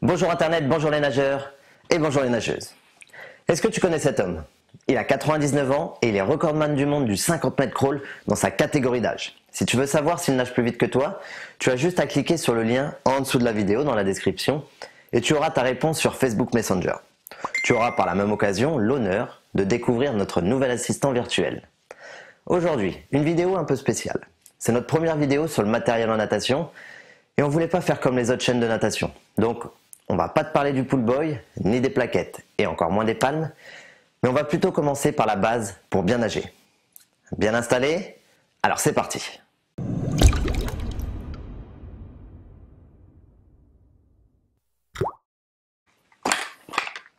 Bonjour Internet, bonjour les nageurs et bonjour les nageuses. Est-ce que tu connais cet homme? Il a 99 ans et il est recordman du monde du 50 mètres crawl dans sa catégorie d'âge. Si tu veux savoir s'il nage plus vite que toi, tu as juste à cliquer sur le lien en dessous de la vidéo dans la description et tu auras ta réponse sur Facebook Messenger. Tu auras par la même occasion l'honneur de découvrir notre nouvel assistant virtuel. Aujourd'hui, une vidéo un peu spéciale. C'est notre première vidéo sur le matériel en natation et on voulait pas faire comme les autres chaînes de natation. Donc, on va pas te parler du pool boy, ni des plaquettes, et encore moins des palmes, mais on va plutôt commencer par la base pour bien nager. Bien installé? Alors c'est parti!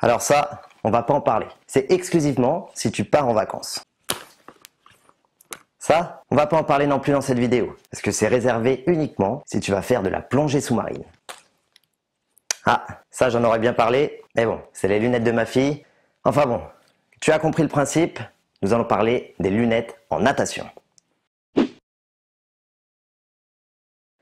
Alors ça, on va pas en parler. C'est exclusivement si tu pars en vacances. Ça, on va pas en parler non plus dans cette vidéo, parce que c'est réservé uniquement si tu vas faire de la plongée sous-marine. Ah, ça j'en aurais bien parlé, mais bon, c'est les lunettes de ma fille. Enfin bon, tu as compris le principe, nous allons parler des lunettes en natation.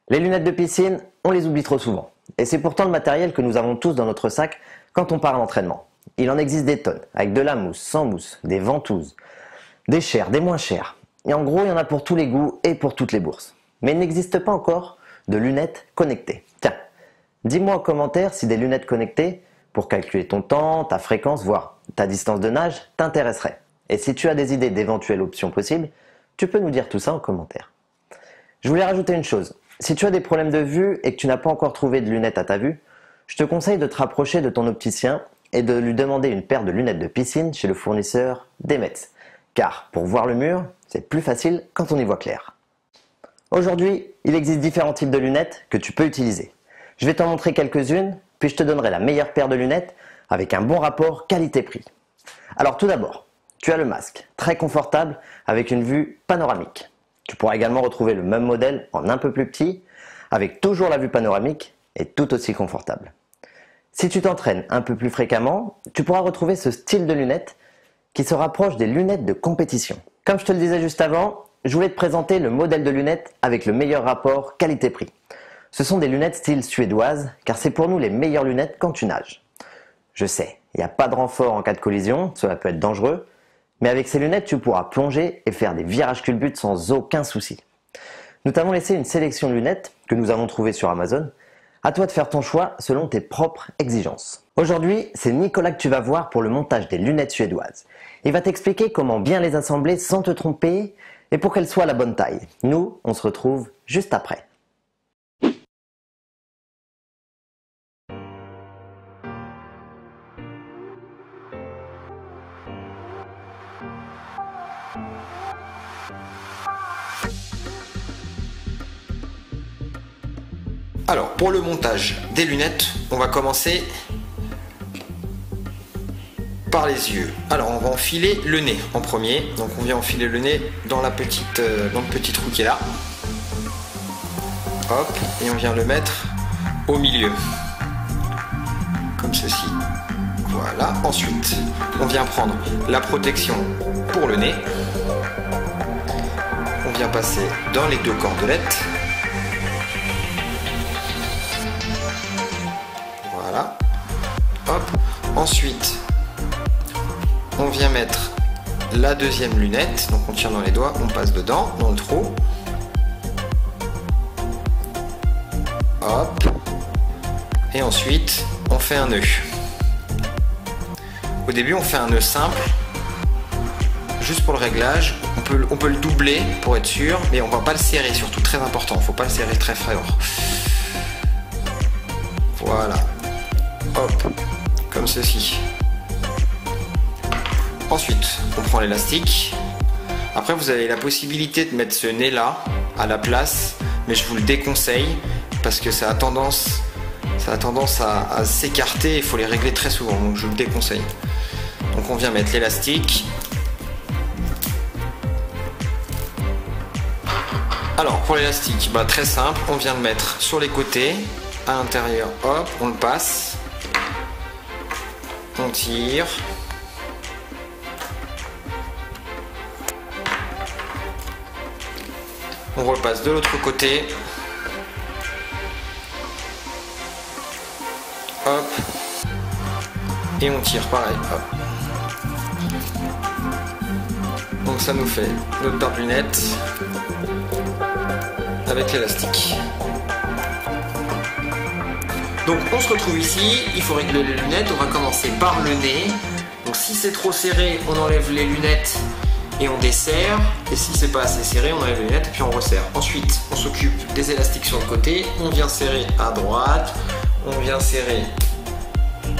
Les lunettes de piscine, on les oublie trop souvent. Et c'est pourtant le matériel que nous avons tous dans notre sac quand on part à l'entraînement. Il en existe des tonnes, avec de la mousse, sans mousse, des ventouses, des chères, des moins chères. Et en gros, il y en a pour tous les goûts et pour toutes les bourses. Mais il n'existe pas encore de lunettes connectées. Tiens, dis-moi en commentaire si des lunettes connectées pour calculer ton temps, ta fréquence, voire ta distance de nage t'intéresserait. Et si tu as des idées d'éventuelles options possibles, tu peux nous dire tout ça en commentaire. Je voulais rajouter une chose. Si tu as des problèmes de vue et que tu n'as pas encore trouvé de lunettes à ta vue, je te conseille de te rapprocher de ton opticien et de lui demander une paire de lunettes de piscine chez le fournisseur Demetz. Car pour voir le mur, c'est plus facile quand on y voit clair. Aujourd'hui, il existe différents types de lunettes que tu peux utiliser. Je vais t'en montrer quelques-unes, puis je te donnerai la meilleure paire de lunettes avec un bon rapport qualité-prix. Alors tout d'abord, tu as le masque, très confortable avec une vue panoramique. Tu pourras également retrouver le même modèle en un peu plus petit, avec toujours la vue panoramique et tout aussi confortable. Si tu t'entraînes un peu plus fréquemment, tu pourras retrouver ce style de lunettes qui se rapproche des lunettes de compétition. Comme je te le disais juste avant, je voulais te présenter le modèle de lunettes avec le meilleur rapport qualité-prix. Ce sont des lunettes style suédoise, car c'est pour nous les meilleures lunettes quand tu nages. Je sais, il n'y a pas de renfort en cas de collision, cela peut être dangereux, mais avec ces lunettes, tu pourras plonger et faire des virages culbutes sans aucun souci. Nous t'avons laissé une sélection de lunettes que nous avons trouvées sur Amazon. À toi de faire ton choix selon tes propres exigences. Aujourd'hui, c'est Nicolas que tu vas voir pour le montage des lunettes suédoises. Il va t'expliquer comment bien les assembler sans te tromper et pour qu'elles soient à la bonne taille. Nous, on se retrouve juste après. Alors, pour le montage des lunettes, on va commencer par les yeux. Alors, on va enfiler le nez en premier. Donc, on vient enfiler le nez dans le petit trou qui est là. Hop, et on vient le mettre au milieu. Comme ceci. Voilà. Ensuite, on vient prendre la protection pour le nez. On vient passer dans les deux cordelettes. Voilà. Hop. Ensuite, on vient mettre la deuxième lunette. Donc on tient dans les doigts, on passe dedans, dans le trou. Hop. Et ensuite, on fait un nœud. Au début, on fait un nœud simple. Juste pour le réglage. On peut le doubler pour être sûr, mais on va pas le serrer, surtout très important. Il ne faut pas le serrer très fort. Voilà. Hop, comme ceci. Ensuite, on prend l'élastique. Après, vous avez la possibilité de mettre ce nez là à la place, mais je vous le déconseille parce que ça a tendance à s'écarter. Il faut les régler très souvent, donc je vous le déconseille. Donc, on vient mettre l'élastique. Alors, pour l'élastique, très simple. On vient le mettre sur les côtés, à l'intérieur. Hop, on le passe. On tire. On repasse de l'autre côté. hop, et on tire pareil, hop. Donc ça nous fait notre paire de lunettes avec l'élastique. Donc on se retrouve ici, il faut régler les lunettes, on va commencer par le nez. Donc si c'est trop serré, on enlève les lunettes et on desserre. Et si c'est pas assez serré, on enlève les lunettes et puis on resserre. Ensuite, on s'occupe des élastiques sur le côté, on vient serrer à droite, on vient serrer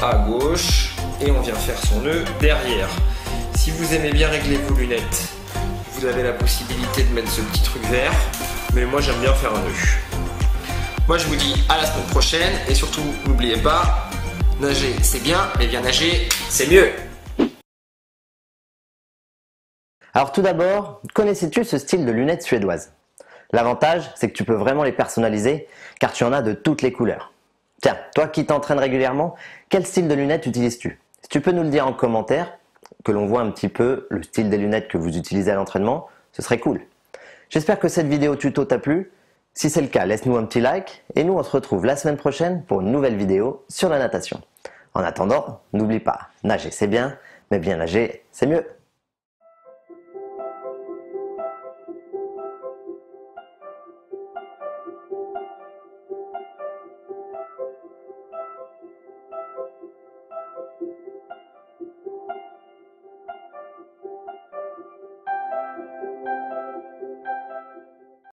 à gauche et on vient faire son nœud derrière. Si vous aimez bien régler vos lunettes, vous avez la possibilité de mettre ce petit truc vert, mais moi j'aime bien faire un nœud. Moi je vous dis à la semaine prochaine et surtout n'oubliez pas, nager c'est bien, mais bien nager c'est mieux. Alors tout d'abord, connaissais-tu ce style de lunettes suédoises? L'avantage, c'est que tu peux vraiment les personnaliser car tu en as de toutes les couleurs. Tiens, toi qui t'entraînes régulièrement, quel style de lunettes utilises-tu? Si tu peux nous le dire en commentaire, que l'on voit un petit peu le style des lunettes que vous utilisez à l'entraînement, ce serait cool. J'espère que cette vidéo tuto t'a plu. Si c'est le cas, laisse-nous un petit like et nous on se retrouve la semaine prochaine pour une nouvelle vidéo sur la natation. En attendant, n'oublie pas, nager c'est bien, mais bien nager c'est mieux.